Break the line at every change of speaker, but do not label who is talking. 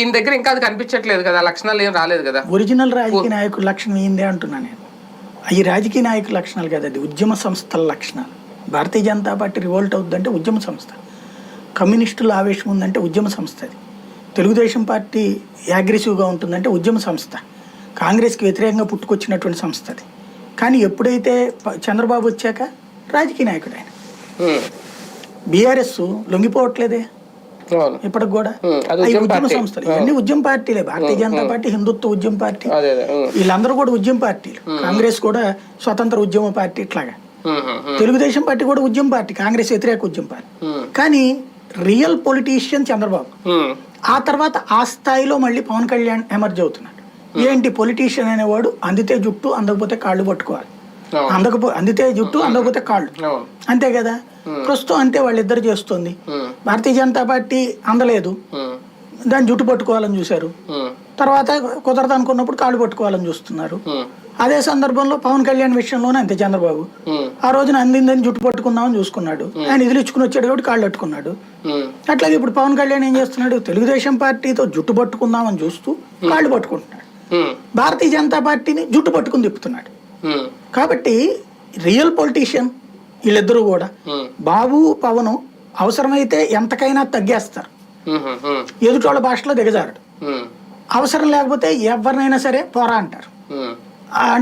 ఈయన దగ్గర ఇంకా అది కనిపించట్లేదు కదా, లక్షణాలు ఏం రాలేదు కదా.
ఒరిజినల్ రాజకీయ నాయకుల లక్షణం ఏందే అంటున్నా నేను. ఈ రాజకీయ నాయకుల లక్షణాలు కదా, అది ఉద్యమ సంస్థల లక్షణాలు. భారతీయ జనతా పార్టీ రివోల్ట్ అవుతుందంటే ఉద్యమ సంస్థ, కమ్యూనిస్టుల ఆవేశం ఉందంటే ఉద్యమ సంస్థ, అది తెలుగుదేశం పార్టీ అగ్రెసివ్గా ఉంటుందంటే ఉద్యమ సంస్థ, కాంగ్రెస్కి వ్యతిరేకంగా పుట్టుకొచ్చినటువంటి సంస్థ అది. కానీ ఎప్పుడైతే చంద్రబాబు వచ్చాక రాజకీయ నాయకుడు ఆయన. బీఆర్ఎస్ లొంగిపోవట్లేదే ఇప్పటికి కూడా. ఉద్యమ సంస్థలు ఇవన్నీ ఉద్యమ పార్టీలే. భారతీయ జనతా పార్టీ హిందుత్వ ఉద్యమ పార్టీ, వీళ్ళందరూ కూడా ఉద్యమ పార్టీలు. కాంగ్రెస్ కూడా స్వతంత్ర ఉద్యమ పార్టీ. ఇట్లాగా తెలుగుదేశం పార్టీ కూడా ఉద్యమ పార్టీ, కాంగ్రెస్ వ్యతిరేక ఉద్యమ పార్టీ. కానీ రియల్ పొలిటీషియన్ చంద్రబాబు. ఆ తర్వాత ఆ స్థాయిలో మళ్ళీ పవన్ కళ్యాణ్ ఎమర్జ్ అవుతున్నాడు. ఏంటి పొలిటీషియన్ అనేవాడు అందితే జుట్టు, అందకపోతే కాళ్ళు పట్టుకోవాలి. అందితే జుట్టు, అందకపోతే కాళ్ళు, అంతే కదా. ప్రస్తుతం అంతే వాళ్ళిద్దరు చేస్తుంది. భారతీయ జనతా పార్టీ అందలేదు, దాన్ని జుట్టు పట్టుకోవాలని చూశారు. తర్వాత కుదరదు అనుకున్నప్పుడు కాళ్ళు పట్టుకోవాలని చూస్తున్నారు. అదే సందర్భంలో పవన్ కళ్యాణ్ విషయంలోనే అంతే. చంద్రబాబు ఆ రోజున అందిందని జుట్టు పట్టుకుందామని చూసుకున్నాడు, ఆయన నిధులు ఇచ్చుకుని వచ్చాడు కాబట్టి కాళ్ళు పట్టుకున్నాడు. అట్లాగే ఇప్పుడు పవన్ కళ్యాణ్ ఏం చేస్తున్నాడు, తెలుగుదేశం పార్టీతో జుట్టు పట్టుకుందామని చూస్తూ కాళ్ళు పట్టుకుంటున్నాడు, భారతీయ జనతా పార్టీని జుట్టు పట్టుకుని తిప్పుతున్నాడు. కాబట్టి రియల్ పొలిటీషియన్ వీళ్ళిద్దరూ కూడా. బాబు పవన్ అవసరమైతే ఎంతకైనా తగ్గేస్తారు, ఎదుటోళ్ళ భాషలో దిగజారడు. అవసరం లేకపోతే ఎవరినైనా సరే పోరా అంటారు. అంటే